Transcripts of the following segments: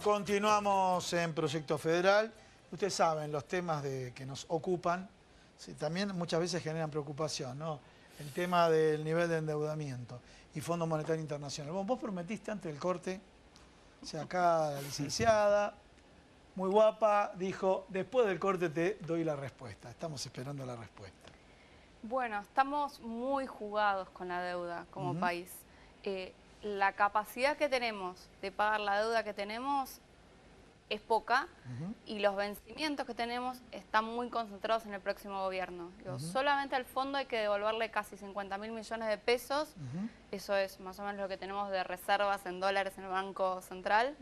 continuamos en Proyecto Federal. Ustedes saben, los temas que nos ocupan, sí, también muchas veces generan preocupación, ¿no? El tema del nivel de endeudamiento y Fondo Monetario Internacional. Bueno, vos prometiste antes del corte, o sea, acá la licenciada, muy guapa, dijo, después del corte te doy la respuesta. Estamos esperando la respuesta. Bueno, estamos muy jugados con la deuda como país. La capacidad que tenemos de pagar la deuda que tenemos es poca y los vencimientos que tenemos están muy concentrados en el próximo gobierno. Digo, solamente al fondo hay que devolverle casi 50.000 millones de pesos. Eso es más o menos lo que tenemos de reservas en dólares en el Banco Central.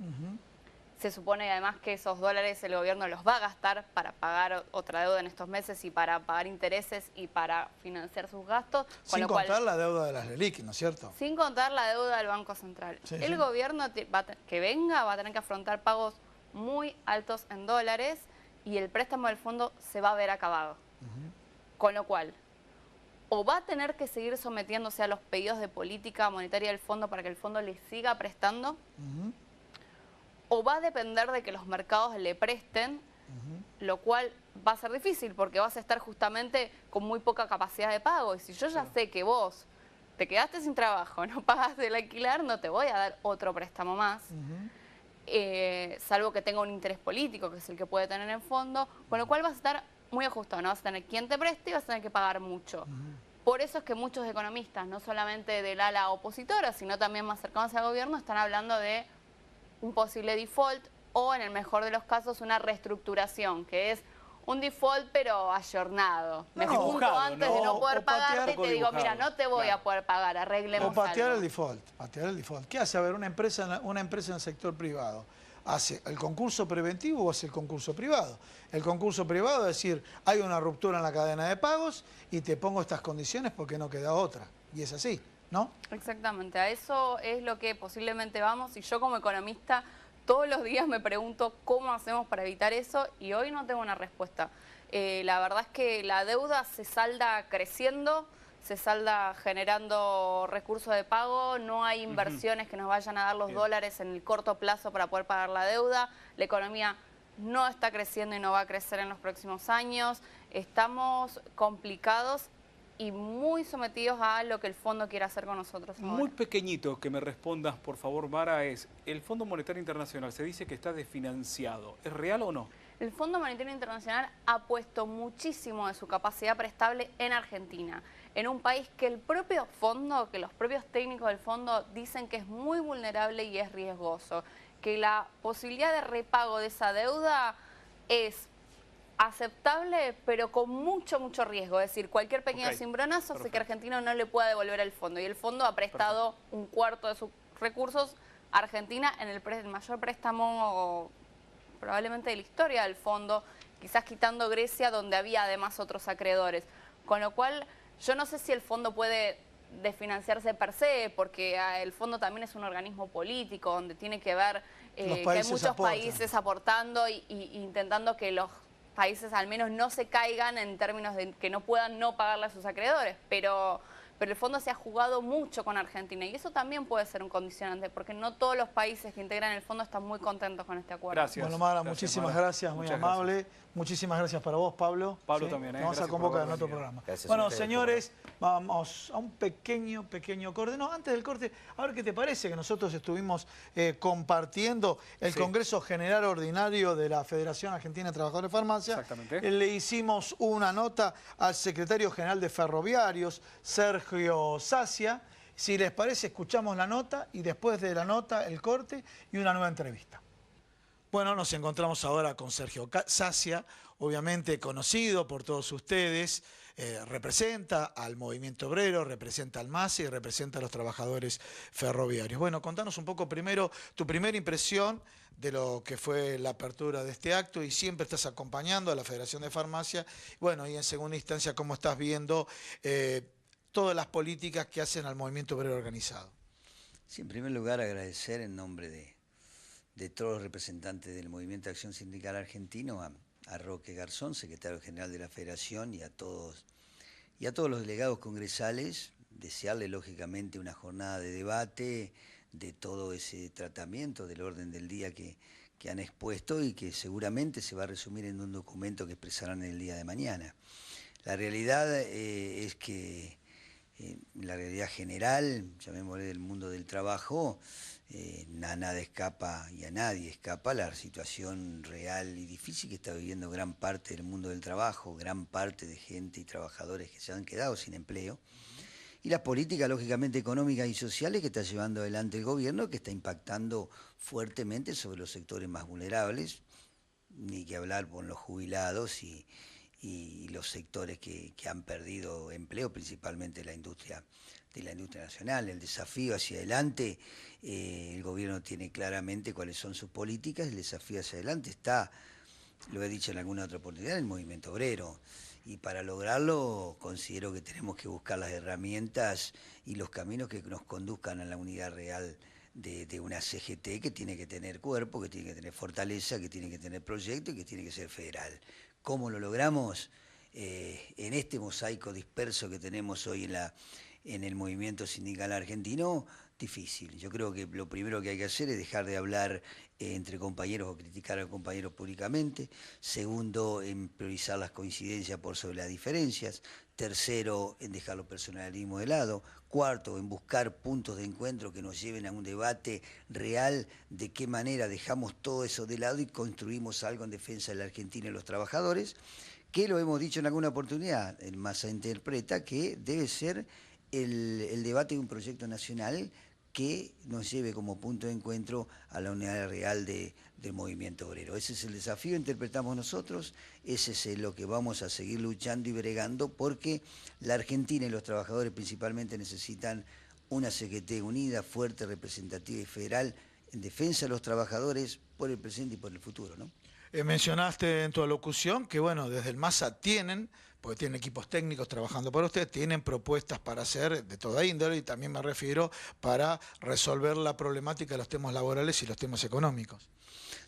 Se supone además que esos dólares el gobierno los va a gastar para pagar otra deuda en estos meses y para pagar intereses y para financiar sus gastos. Sin contar la deuda de las LELIQ, ¿no es cierto? Sin contar la deuda del Banco Central. Sí, el gobierno que venga va a tener que afrontar pagos muy altos en dólares y el préstamo del fondo se va a ver acabado. Con lo cual, o va a tener que seguir sometiéndose a los pedidos de política monetaria del fondo para que el fondo le siga prestando, o va a depender de que los mercados le presten, lo cual va a ser difícil porque vas a estar justamente con muy poca capacidad de pago. Y si yo ya sé que vos te quedaste sin trabajo, no pagaste el alquiler, no te voy a dar otro préstamo más. Salvo que tenga un interés político, que es el que puede tener en fondo, con lo cual vas a estar muy ajustado, no vas a tener quien te preste y vas a tener que pagar mucho. Por eso es que muchos economistas, no solamente del ala opositora, sino también más cercanos al gobierno, están hablando de un posible default o, en el mejor de los casos, una reestructuración, que es un default pero ayornado. Me junto antes de no poder pagarte y te digo, mira, no te voy a poder pagar, arreglemos o patear algo. el default, patear el default. ¿Qué hace? A ver, una empresa en el sector privado, ¿hace el concurso preventivo o hace el concurso privado? El concurso privado es decir, hay una ruptura en la cadena de pagos y te pongo estas condiciones porque no queda otra. Y es así, ¿no? Exactamente, a eso es lo que posiblemente vamos y yo como economista todos los días me pregunto cómo hacemos para evitar eso y hoy no tengo una respuesta. La verdad es que la deuda se salda creciendo, se salda generando recursos de pago, no hay inversiones que nos vayan a dar los dólares en el corto plazo para poder pagar la deuda, la economía no está creciendo y no va a crecer en los próximos años, estamos complicados y muy sometidos a lo que el fondo quiere hacer con nosotros ahora. Muy pequeñito que me respondas, por favor, Mara, es, el Fondo Monetario Internacional se dice que está desfinanciado. ¿Es real o no? El Fondo Monetario Internacional ha puesto muchísimo de su capacidad prestable en Argentina, en un país que el propio fondo, que los propios técnicos del fondo dicen que es muy vulnerable y es riesgoso, que la posibilidad de repago de esa deuda es aceptable, pero con mucho riesgo. Es decir, cualquier pequeño cimbronazo hace que Argentina no le pueda devolver el fondo. Y el fondo ha prestado un cuarto de sus recursos a Argentina en el mayor préstamo probablemente de la historia del fondo, quizás quitando Grecia, donde había además otros acreedores. Con lo cual, yo no sé si el fondo puede desfinanciarse per se, porque el fondo también es un organismo político, donde tiene que ver que hay muchos países aportando y intentando que los países al menos no se caigan en términos de que no puedan no pagarle a sus acreedores, pero el fondo se ha jugado mucho con Argentina y eso también puede ser un condicionante, porque no todos los países que integran el fondo están muy contentos con este acuerdo. Gracias. Bueno, Mara, muchísimas gracias, muy amable. Gracias. Muchísimas gracias para vos, Pablo. Pablo también, vamos a convocar en otro programa. Gracias. Bueno, señores, vamos a un pequeño corte. No, antes del corte, a ver qué te parece que nosotros estuvimos compartiendo el Congreso General Ordinario de la Federación Argentina de Trabajadores de Farmacia. Exactamente. Le hicimos una nota al secretario general de Ferroviarios, Sergio Sacia. Si les parece, escuchamos la nota y después de la nota el corte y una nueva entrevista. Bueno, nos encontramos ahora con Sergio Sacia, obviamente conocido por todos ustedes, representa al movimiento obrero, representa al MASE y representa a los trabajadores ferroviarios. Bueno, contanos un poco primero tu primera impresión de lo que fue la apertura de este acto y siempre estás acompañando a la Federación de Farmacia. Bueno, y en segunda instancia, ¿cómo estás viendo todas las políticas que hacen al movimiento obrero organizado? Sí, en primer lugar agradecer en nombre de todos los representantes del Movimiento de Acción Sindical Argentino, a Roque Garzón, secretario general de la Federación, y a todos los delegados congresales, desearle lógicamente una jornada de debate de todo ese tratamiento del orden del día que que han expuesto y que seguramente se va a resumir en un documento que expresarán el día de mañana. La realidad es que la realidad general, llamémosle del mundo del trabajo, a nada escapa y a nadie escapa la situación real y difícil que está viviendo gran parte del mundo del trabajo, gran parte de gente y trabajadores que se han quedado sin empleo, y las políticas lógicamente económicas y sociales que está llevando adelante el gobierno, que está impactando fuertemente sobre los sectores más vulnerables, ni que hablar con los jubilados y los sectores que han perdido empleo, principalmente la industria nacional. El desafío hacia adelante, el gobierno tiene claramente cuáles son sus políticas, el desafío hacia adelante está, lo he dicho en alguna otra oportunidad, el movimiento obrero. Y para lograrlo considero que tenemos que buscar las herramientas y los caminos que nos conduzcan a la unidad real de una CGT que tiene que tener cuerpo, que tiene que tener fortaleza, que tiene que tener proyecto y que tiene que ser federal. ¿Cómo lo logramos? En este mosaico disperso que tenemos hoy en el movimiento sindical argentino, difícil. Yo creo que lo primero que hay que hacer es dejar de hablar entre compañeros o criticar a compañeros públicamente. Segundo, en priorizar las coincidencias por sobre las diferencias. Tercero, en dejar los personalismos de lado. Cuarto, en buscar puntos de encuentro que nos lleven a un debate real de qué manera dejamos todo eso de lado y construimos algo en defensa de la Argentina y los trabajadores, que lo hemos dicho en alguna oportunidad, el Massa interpreta que debe ser el debate de un proyecto nacional que nos lleve como punto de encuentro a la unidad real del movimiento obrero. Ese es el desafío, interpretamos nosotros, ese es lo que vamos a seguir luchando y bregando, porque la Argentina y los trabajadores principalmente necesitan una CGT unida, fuerte, representativa y federal en defensa de los trabajadores por el presente y por el futuro, ¿no? Mencionaste en tu alocución que, bueno, desde el MASA tienen, porque tienen equipos técnicos trabajando para usted, tienen propuestas para hacer de toda índole, y también me refiero para resolver la problemática de los temas laborales y los temas económicos.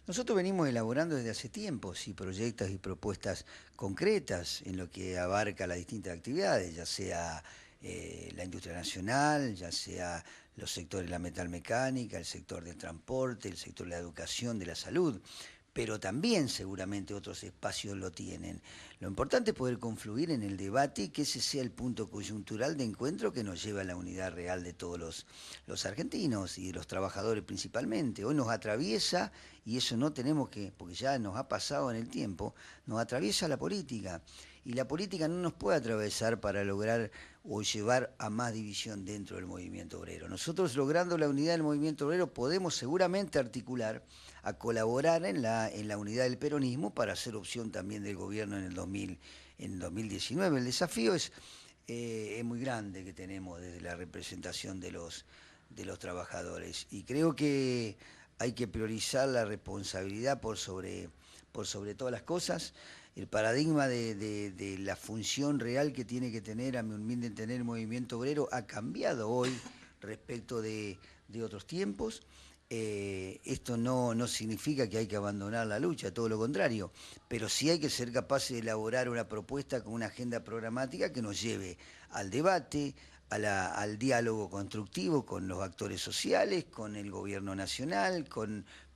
Nosotros venimos elaborando desde hace tiempo, sí, proyectos y propuestas concretas en lo que abarca las distintas actividades, ya sea la industria nacional, ya sea los sectores de la metalmecánica, el sector del transporte, el sector de la educación, de la salud, pero también seguramente otros espacios lo tienen. Lo importante es poder confluir en el debate y que ese sea el punto coyuntural de encuentro que nos lleva a la unidad real de todos los argentinos y de los trabajadores principalmente. Hoy nos atraviesa, y eso no tenemos que, porque ya nos ha pasado en el tiempo, nos atraviesa la política. Y la política no nos puede atravesar para lograr o llevar a más división dentro del movimiento obrero. Nosotros, logrando la unidad del movimiento obrero, podemos seguramente articular a colaborar en la unidad del peronismo para hacer opción también del gobierno en el 2019. El desafío es muy grande que tenemos desde la representación de los trabajadores, y creo que hay que priorizar la responsabilidad por sobre todas las cosas. El paradigma de la función real que tiene que tener, a mi humilde entender, el movimiento obrero ha cambiado hoy respecto de otros tiempos. Esto no significa que hay que abandonar la lucha, todo lo contrario, pero sí hay que ser capaces de elaborar una propuesta con una agenda programática que nos lleve al debate, al diálogo constructivo con los actores sociales, con el gobierno nacional,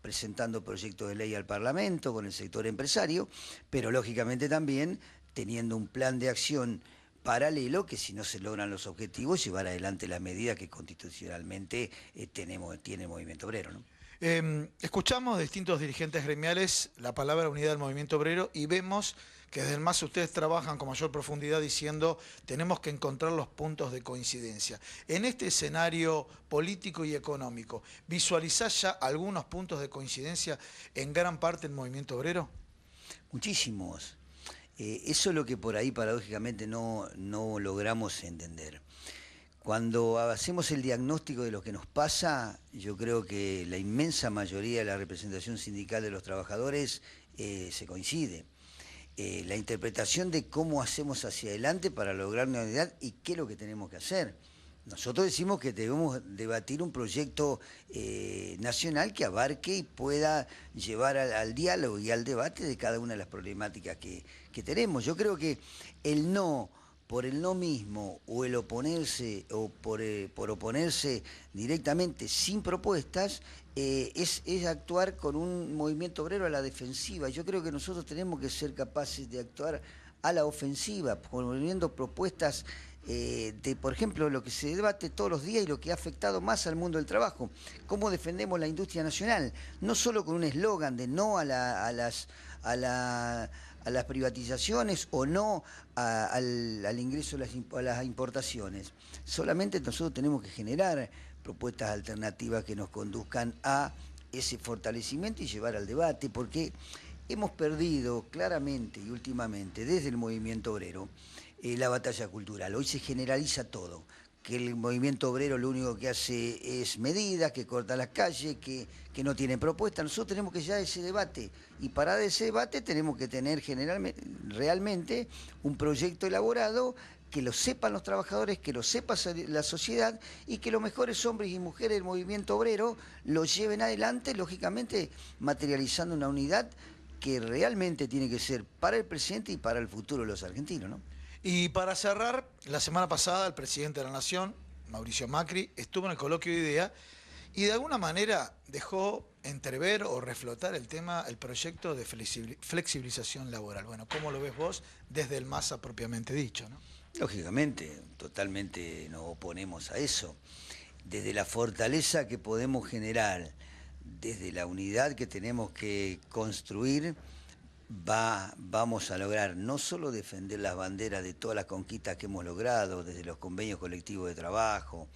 presentando proyectos de ley al Parlamento, con el sector empresario, pero lógicamente también teniendo un plan de acción paralelo que, si no se logran los objetivos, llevar adelante las medidas que constitucionalmente tiene el movimiento obrero, ¿no? Escuchamos de distintos dirigentes gremiales la palabra unidad del movimiento obrero y vemos que desde el MAS ustedes trabajan con mayor profundidad diciendo tenemos que encontrar los puntos de coincidencia. En este escenario político y económico, ¿visualizás ya algunos puntos de coincidencia en gran parte del movimiento obrero? Muchísimos. Eso es lo que por ahí paradójicamente no logramos entender. Cuando hacemos el diagnóstico de lo que nos pasa, yo creo que la inmensa mayoría de la representación sindical de los trabajadores se coincide. La interpretación de cómo hacemos hacia adelante para lograr una unidad y qué es lo que tenemos que hacer. Nosotros decimos que debemos debatir un proyecto nacional que abarque y pueda llevar al diálogo y al debate de cada una de las problemáticas que tenemos. Yo creo que el no por el no mismo o el oponerse o por oponerse directamente sin propuestas, es actuar con un movimiento obrero a la defensiva. Yo creo que nosotros tenemos que ser capaces de actuar a la ofensiva, promoviendo propuestas de, por ejemplo, lo que se debate todos los días y lo que ha afectado más al mundo del trabajo. Cómo defendemos la industria nacional, no solo con un eslogan de no a las privatizaciones o no al ingreso a las importaciones. Solamente nosotros tenemos que generar propuestas alternativas que nos conduzcan a ese fortalecimiento y llevar al debate, porque hemos perdido claramente y últimamente desde el movimiento obrero la batalla cultural. Hoy se generaliza todo, que el movimiento obrero lo único que hace es medidas, que corta las calles, que no tiene propuestas. Nosotros tenemos que llevar ese debate, y para ese debate tenemos que tener realmente un proyecto elaborado que lo sepan los trabajadores, que lo sepa la sociedad, y que los mejores hombres y mujeres del movimiento obrero lo lleven adelante, lógicamente materializando una unidad que realmente tiene que ser para el presente y para el futuro de los argentinos, ¿no? Y para cerrar, la semana pasada el presidente de la Nación, Mauricio Macri, estuvo en el coloquio de IDEA y de alguna manera dejó entrever o reflotar el proyecto de flexibilización laboral. Bueno, ¿cómo lo ves vos desde el MASA propiamente dicho, ¿no? Lógicamente, totalmente nos oponemos a eso. Desde la fortaleza que podemos generar, desde la unidad que tenemos que construir, vamos a lograr no solo defender las banderas de todas las conquistas que hemos logrado, desde los convenios colectivos de trabajo,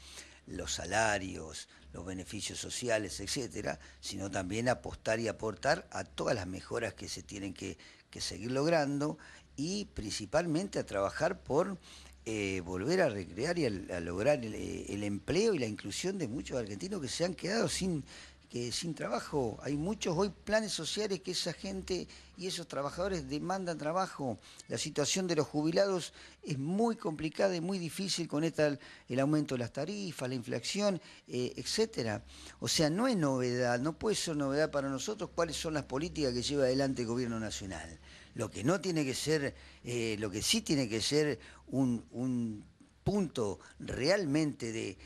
los salarios, los beneficios sociales, etcétera, sino también apostar y aportar a todas las mejoras que se tienen que seguir logrando, y principalmente a trabajar por volver a recrear y a lograr el empleo y la inclusión de muchos argentinos que se han quedado sin trabajo. Hay muchos hoy planes sociales que esa gente y esos trabajadores demandan trabajo. La situación de los jubilados es muy complicada y muy difícil con el aumento de las tarifas, la inflación, etcétera. O sea, no es novedad, no puede ser novedad para nosotros cuáles son las políticas que lleva adelante el gobierno nacional. Lo que no tiene que ser, lo que sí tiene que ser un punto realmente de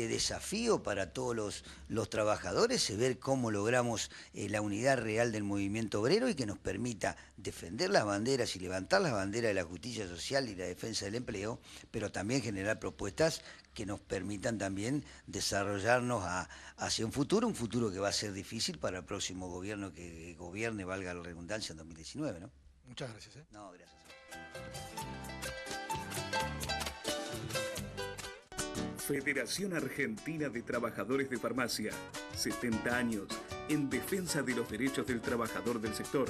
desafío para todos los trabajadores, es ver cómo logramos la unidad real del movimiento obrero y que nos permita defender las banderas y levantar las banderas de la justicia social y la defensa del empleo, pero también generar propuestas que nos permitan también desarrollarnos hacia un futuro que va a ser difícil para el próximo gobierno que gobierne, valga la redundancia, en 2019, ¿no? Muchas gracias. No, gracias. Federación Argentina de Trabajadores de Farmacia, 70 años en defensa de los derechos del trabajador del sector,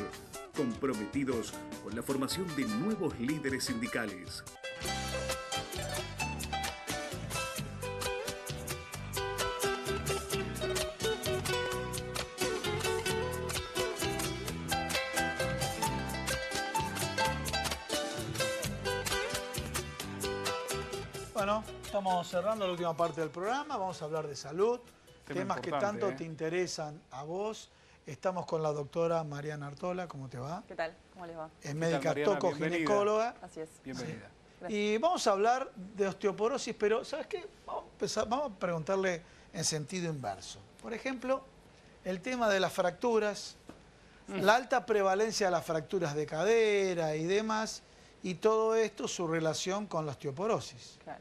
comprometidos con la formación de nuevos líderes sindicales. Bueno, estamos cerrando la última parte del programa, vamos a hablar de salud, temas que tanto te interesan a vos. Estamos con la doctora Mariana Artola, ¿cómo te va? ¿Qué tal? ¿Cómo les va? Es médica Mariana? tocoginecóloga. Así es. Bienvenida. Y vamos a hablar de osteoporosis, pero ¿sabes qué? Vamos a preguntarle en sentido inverso. Por ejemplo, el tema de las fracturas, la alta prevalencia de las fracturas de cadera y demás, y todo esto, su relación con la osteoporosis. Claro.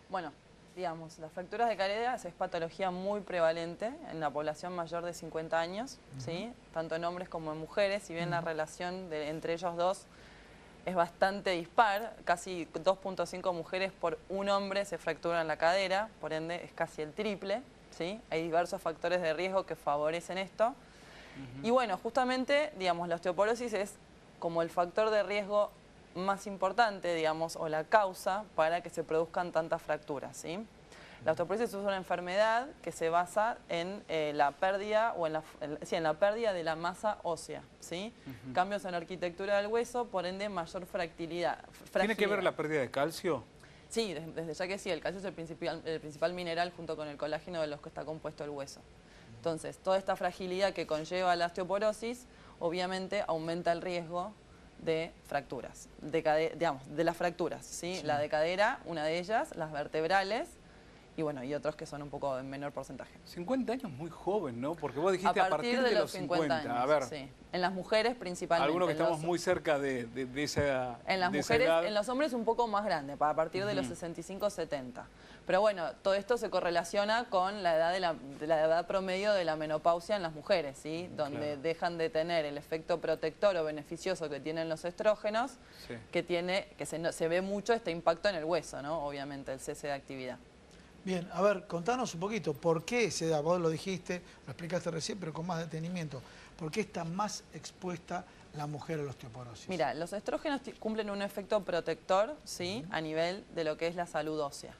Bueno, digamos, las fracturas de cadera es patología muy prevalente en la población mayor de 50 años, ¿sí? Tanto en hombres como en mujeres, si bien la relación entre ellos dos es bastante dispar, casi 2.5 mujeres por un hombre se fracturan la cadera, por ende es casi el triple, ¿sí? Hay diversos factores de riesgo que favorecen esto. Y bueno, justamente, digamos, la osteoporosis es como el factor de riesgo más importante, digamos, o la causa para que se produzcan tantas fracturas, ¿sí? La osteoporosis es una enfermedad que se basa en la pérdida en la pérdida de la masa ósea, ¿sí? Cambios en la arquitectura del hueso, por ende mayor fragilidad. ¿Tiene que ver la pérdida de calcio? Sí, desde ya que sí, el calcio es el principal mineral junto con el colágeno de los que está compuesto el hueso. Entonces, toda esta fragilidad que conlleva la osteoporosis, obviamente aumenta el riesgo de fracturas, digamos, de las fracturas, ¿sí? Sí. La de cadera, una de ellas, las vertebrales, y bueno, y otros que son un poco en menor porcentaje. 50 años muy joven, ¿no? Porque vos dijiste A partir de los 50 50. años, A ver, sí. En las mujeres principalmente. algunos que en estamos los- muy cerca de esa En las de esa mujeres, edad. en los hombres un poco más grande, a partir de los 65, 70. Pero bueno, todo esto se correlaciona con la edad de la edad promedio de la menopausia en las mujeres, ¿sí? Donde Claro. dejan de tener el efecto protector o beneficioso que tienen los estrógenos, Sí. que se ve mucho este impacto en el hueso, ¿no? Obviamente, el cese de actividad. Bien, a ver, contanos un poquito, ¿por qué se da? Vos lo dijiste, lo explicaste recién, pero con más detenimiento. ¿Por qué está más expuesta la mujer a la osteoporosis? Mira, los estrógenos cumplen un efecto protector, ¿sí? A nivel de lo que es la salud ósea.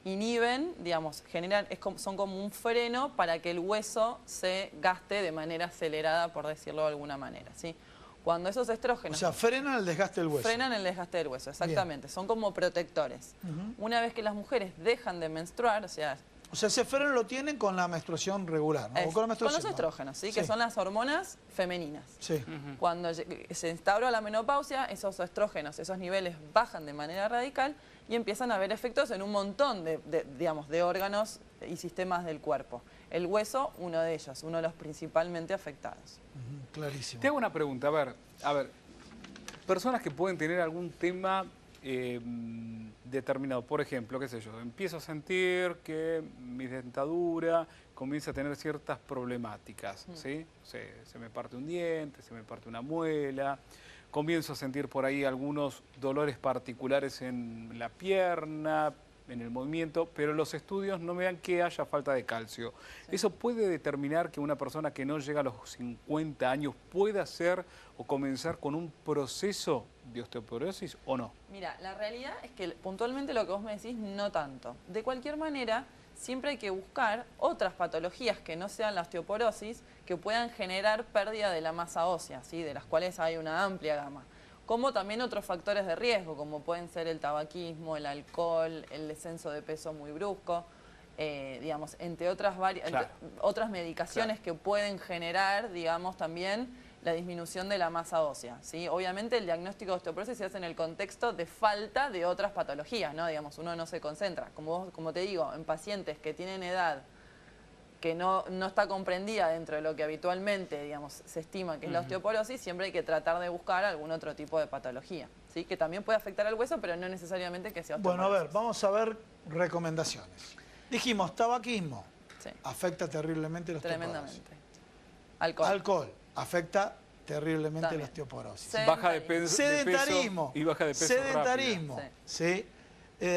Inhiben, digamos, son como un freno para que el hueso se gaste de manera acelerada, por decirlo de alguna manera, ¿sí? Cuando esos O estrógenos sea, frenan el desgaste del hueso. frenan el desgaste del hueso, exactamente, son como protectores. Ujú. Una vez que las mujeres dejan de menstruar, o sea, ese freno lo tienen con la menstruación regular, ¿no? O con la menstruación, los no. estrógenos, ¿sí? Que son las hormonas femeninas. Sí. Cuando se instaura la menopausia, esos estrógenos, esos niveles bajan de manera radical y empiezan a haber efectos en un montón digamos, de órganos y sistemas del cuerpo. El hueso, uno de ellos, uno de los principalmente afectados. Ujú, clarísimo. Te hago una pregunta, a ver, personas que pueden tener algún tema determinado, por ejemplo, qué sé yo, empiezo a sentir que mi dentadura comienza a tener ciertas problemáticas, ¿sí? Se me parte un diente, se me parte una muela, comienzo a sentir por ahí algunos dolores particulares en la pierna, en el movimiento, pero los estudios no me dan que haya falta de calcio. Sí. ¿Eso puede determinar que una persona que no llega a los 50 años pueda hacer o comenzar con un proceso de osteoporosis o no? Mira, la realidad es que puntualmente lo que vos me decís, no tanto. De cualquier manera, siempre hay que buscar otras patologías que no sean la osteoporosis que puedan generar pérdida de la masa ósea, ¿sí? De las cuales hay una amplia gama. Como también otros factores de riesgo, como pueden ser el tabaquismo, el alcohol, el descenso de peso muy brusco, digamos, entre otras, Claro. otras medicaciones que pueden generar, digamos, también la disminución de la masa ósea, ¿sí? Obviamente el diagnóstico de osteoporosis se hace en el contexto de falta de otras patologías, ¿no? Digamos, uno no se concentra. Como te digo, en pacientes que tienen edad que no está comprendida dentro de lo que habitualmente, digamos, se estima que es la osteoporosis, siempre hay que tratar de buscar algún otro tipo de patología, ¿sí? Que también puede afectar al hueso, pero no necesariamente que sea Bueno, osteoporosis. a ver, vamos a ver recomendaciones. Dijimos, tabaquismo, Sí, afecta terriblemente la osteoporosis. tremendamente. Alcohol. Alcohol, afecta terriblemente También. la osteoporosis. Sí. Baja de peso Sedentarismo. y baja de peso Sedentarismo. rápido. Sí.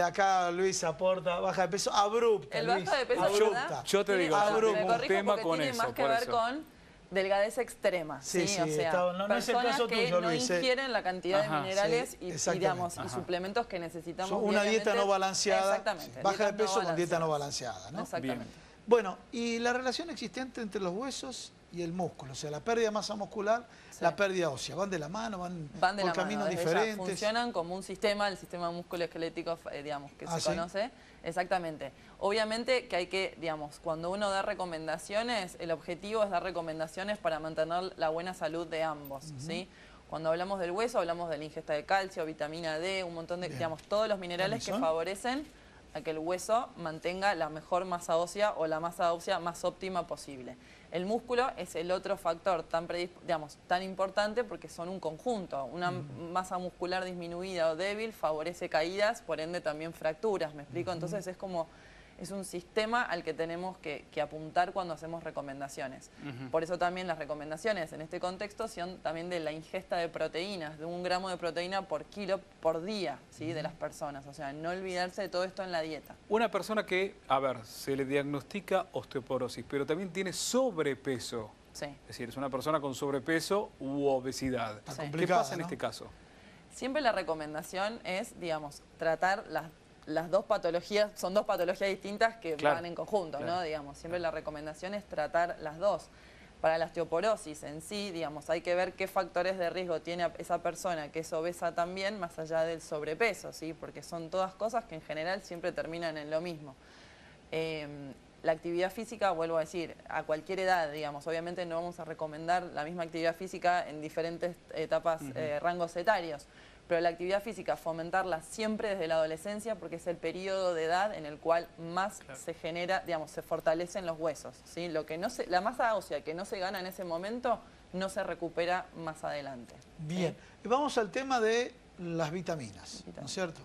Acá Luis aporta baja de peso abrupta. El Luis, baja de peso, abrupta. ¿verdad? Yo te digo, Tiene- yo me tengo un corrijo tema porque con tiene eso, más que por ver eso. con delgadez extrema, Sí, ¿sí? sí, O sea, no es el personas caso que tuyo, no Luis, ingieren la cantidad Ajá, de minerales sí, y, exactamente. digamos, y Ajá. suplementos que necesitamos Una dieta diariamente. no balanceada. Exactamente. Baja de dietas peso con dieta no balanceadas. balanceada, ¿no? Exactamente. Bueno, y la relación existente entre los huesos y el músculo, o sea, la pérdida de masa muscular, Sí. la pérdida ósea, ¿van de la mano? ¿Van Van de por la caminos mano, desde ya. diferentes? Funcionan como un sistema, el sistema musculoesquelético, digamos, que se ¿sí? conoce. Exactamente. Obviamente que hay que, digamos, cuando uno da recomendaciones, el objetivo es dar recomendaciones para mantener la buena salud de ambos, ¿sí? Cuando hablamos del hueso, hablamos de la ingesta de calcio, vitamina D, un montón de, Bien. digamos, todos los minerales que ¿Son? favorecen a que el hueso mantenga la mejor masa ósea o la masa ósea más óptima posible. El músculo es el otro factor tan importante porque son un conjunto. Una masa muscular disminuida o débil favorece caídas, por ende también fracturas, ¿me explico? Entonces es un sistema al que tenemos que apuntar cuando hacemos recomendaciones. Por eso también las recomendaciones en este contexto son también de la ingesta de proteínas, de 1 gramo de proteína por kilo por día, ¿sí? De las personas. O sea, no olvidarse de todo esto en la dieta. Una persona que, a ver, se le diagnostica osteoporosis, pero también tiene sobrepeso. Sí. Es decir, es una persona con sobrepeso u obesidad. Sí. ¿Qué complicada, pasa en ¿no? este caso? Siempre la recomendación es, digamos, tratar las dos patologías, son dos patologías distintas que Claro, van en conjunto, claro. ¿no? Digamos, siempre la recomendación es tratar las dos. Para la osteoporosis en sí, digamos, hay que ver qué factores de riesgo tiene esa persona que es obesa también, más allá del sobrepeso, ¿sí? Porque son todas cosas que en general siempre terminan en lo mismo. La actividad física, vuelvo a decir, a cualquier edad, digamos, obviamente no vamos a recomendar la misma actividad física en diferentes etapas, rangos etarios, pero la actividad física, fomentarla siempre desde la adolescencia, porque es el periodo de edad en el cual más se genera, digamos, se fortalecen los huesos, ¿sí? Lo que no se, la masa ósea que no se gana en ese momento, no se recupera más adelante. Bien, y vamos al tema de las vitaminas, ¿no es cierto?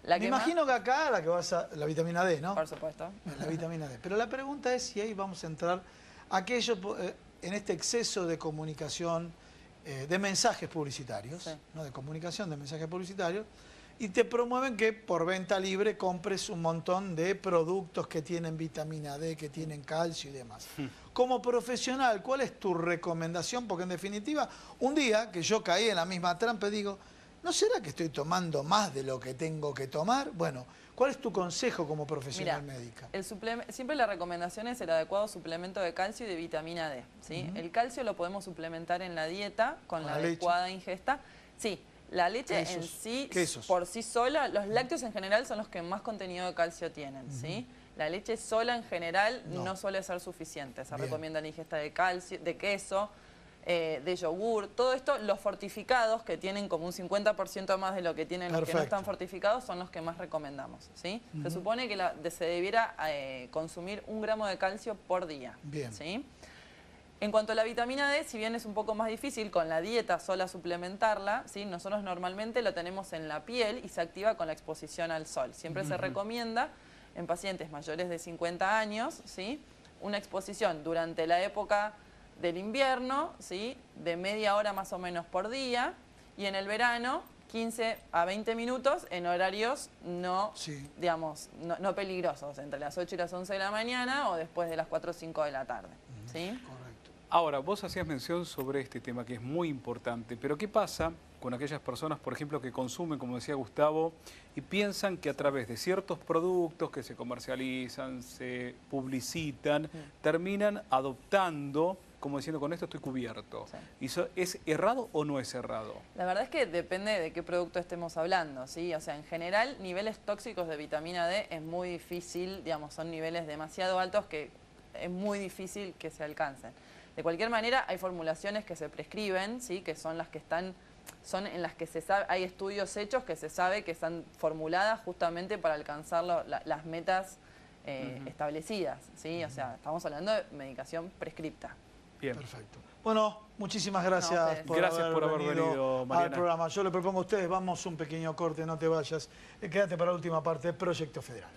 Me imagino que acá la vitamina D, ¿no? Por supuesto. La vitamina D. Pero la pregunta es si ahí vamos a entrar aquello en este exceso de comunicación, de mensajes publicitarios, sí, ¿no? De comunicación de mensajes publicitarios, y te promueven que por venta libre compres un montón de productos que tienen vitamina D, que tienen calcio y demás. Como profesional, ¿cuál es tu recomendación? Porque en definitiva, un día que yo caí en la misma trampa, digo, ¿no será que estoy tomando más de lo que tengo que tomar? Bueno, ¿cuál es tu consejo como profesional médica? Siempre la recomendación es el adecuado suplemento de calcio y de vitamina D, ¿sí? El calcio lo podemos suplementar en la dieta con la adecuada ingesta. Sí, la leche en sí, por sí sola, los lácteos en general son los que más contenido de calcio tienen, ¿sí? La leche sola en general no suele ser suficiente. Se recomienda la ingesta de calcio, de queso, de yogur, todo esto, los fortificados que tienen como un 50% más de lo que tienen los que no están fortificados son los que más recomendamos, ¿sí? Se supone que se debiera consumir 1 gramo de calcio por día, ¿sí? En cuanto a la vitamina D, si bien es un poco más difícil con la dieta sola suplementarla, ¿sí? Nosotros normalmente lo tenemos en la piel y se activa con la exposición al sol. Siempre se recomienda en pacientes mayores de 50 años, ¿sí? Una exposición durante la época del invierno, ¿sí? De media hora más o menos por día, y en el verano 15 a 20 minutos en horarios digamos, no peligrosos, entre las 8 y las 11 de la mañana o después de las 4 o 5 de la tarde, ¿sí? Correcto. Ahora, vos hacías mención sobre este tema que es muy importante, pero ¿qué pasa con aquellas personas, por ejemplo, que consumen, como decía Gustavo, y piensan que a través de ciertos productos que se comercializan, se publicitan, terminan adoptando, como diciendo, con esto estoy cubierto? ¿Y eso es errado o no es errado? La verdad es que depende de qué producto estemos hablando, ¿sí? O sea, en general, niveles tóxicos de vitamina D es muy difícil, digamos, son niveles demasiado altos que es muy difícil que se alcancen. De cualquier manera, hay formulaciones que se prescriben, ¿sí? Que son las que son en las que se sabe, hay estudios hechos que se sabe que están formuladas justamente para alcanzar las metas establecidas, ¿sí? O sea, estamos hablando de medicación prescripta. Bien. Perfecto. Bueno, muchísimas gracias, por haber venido al programa. Yo le propongo a ustedes, vamos un pequeño corte, no te vayas. Quédate para la última parte de Proyecto Federal.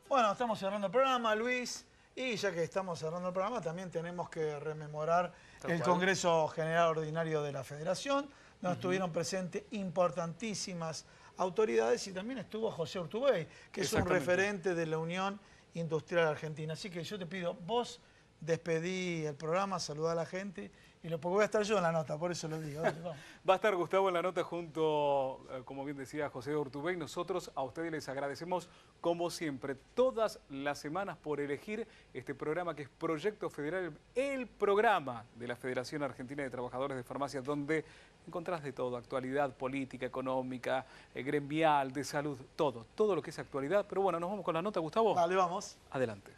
Bueno, estamos cerrando el programa, Luis, y ya que estamos cerrando el programa, también tenemos que rememorar el Congreso General Ordinario de la Federación, donde estuvieron presentes importantísimas autoridades y también estuvo José Urtubey, que es un referente de la Unión Industrial Argentina. Así que yo te pido, vos despedí el programa, saludá a la gente, porque voy a estar yo en la nota, por eso lo digo. Dale, vamos. Va a estar Gustavo en la nota junto, como bien decía José Urtubey. Nosotros a ustedes les agradecemos, como siempre, todas las semanas por elegir este programa que es Proyecto Federal, el programa de la Federación Argentina de Trabajadores de Farmacia, donde encontrás de todo, actualidad política, económica, gremial, de salud, todo lo que es actualidad. Pero bueno, nos vamos con la nota, Gustavo. Dale, vamos. Adelante.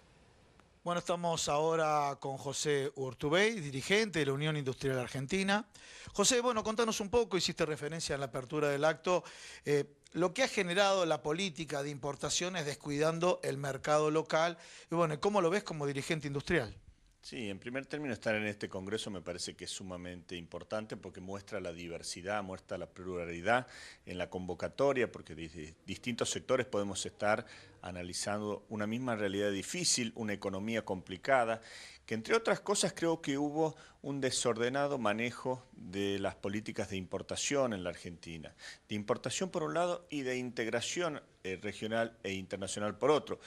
Bueno, estamos ahora con José Urtubey, dirigente de la Unión Industrial Argentina. José, bueno, contanos un poco, hiciste referencia en la apertura del acto, lo que ha generado la política de importaciones descuidando el mercado local. Y bueno, ¿cómo lo ves como dirigente industrial? Sí, en primer término, estar en este congreso me parece que es sumamente importante porque muestra la diversidad, muestra la pluralidad en la convocatoria, porque desde distintos sectores podemos estar analizando una misma realidad difícil, una economía complicada, que entre otras cosas creo que hubo un desordenado manejo de las políticas de importación en la Argentina. De importación por un lado y de integración regional e internacional por otro.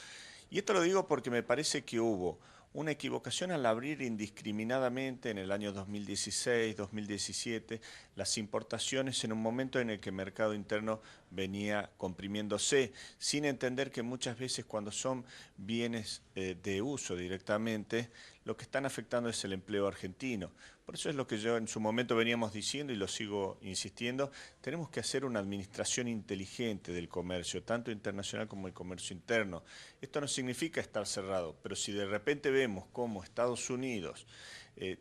Y esto lo digo porque me parece que hubo una equivocación al abrir indiscriminadamente en el año 2016, 2017, las importaciones en un momento en el que el mercado interno venía comprimiéndose, sin entender que muchas veces cuando son bienes de uso directamente, lo que están afectando es el empleo argentino. Por eso es lo que yo en su momento veníamos diciendo y lo sigo insistiendo, tenemos que hacer una administración inteligente del comercio, tanto internacional como el comercio interno. Esto no significa estar cerrado, pero si de repente vemos cómo Estados Unidos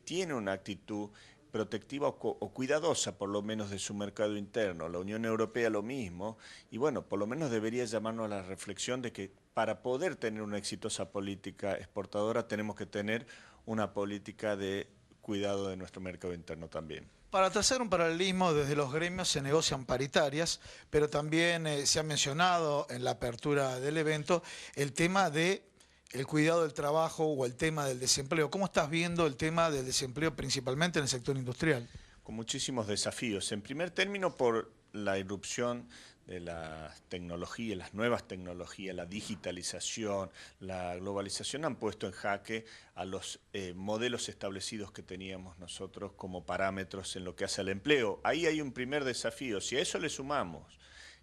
tiene una actitud protectiva o cuidadosa por lo menos de su mercado interno, la Unión Europea lo mismo, y bueno, por lo menos debería llamarnos a la reflexión de que para poder tener una exitosa política exportadora tenemos que tener una política de cuidado de nuestro mercado interno también. Para trazar un paralelismo, desde los gremios se negocian paritarias, pero también se ha mencionado en la apertura del evento el tema de el cuidado del trabajo o el tema del desempleo. ¿Cómo estás viendo el tema del desempleo principalmente en el sector industrial? Con muchísimos desafíos. En primer término, por la irrupción de la tecnología, las nuevas tecnologías, la digitalización, la globalización han puesto en jaque a los modelos establecidos que teníamos nosotros como parámetros en lo que hace al empleo. Ahí hay un primer desafío. Si a eso le sumamos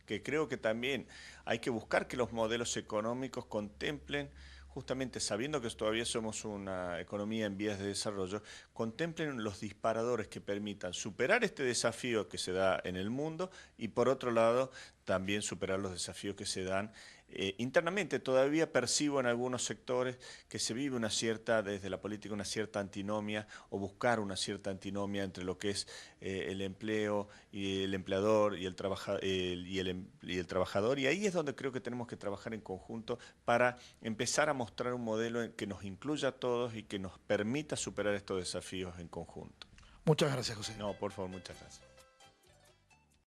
que creo que también hay que buscar que los modelos económicos contemplen, justamente sabiendo que todavía somos una economía en vías de desarrollo, contemplen los disparadores que permitan superar este desafío que se da en el mundo y por otro lado también superar los desafíos que se dan internamente. Todavía percibo en algunos sectores que se vive una cierta, desde la política, una cierta antinomia o buscar una cierta antinomia entre lo que es el empleo y el empleador y el trabajador, y ahí es donde creo que tenemos que trabajar en conjunto para empezar a mostrar un modelo que nos incluya a todos y que nos permita superar estos desafíos en conjunto. Muchas gracias, José. No, por favor, muchas gracias.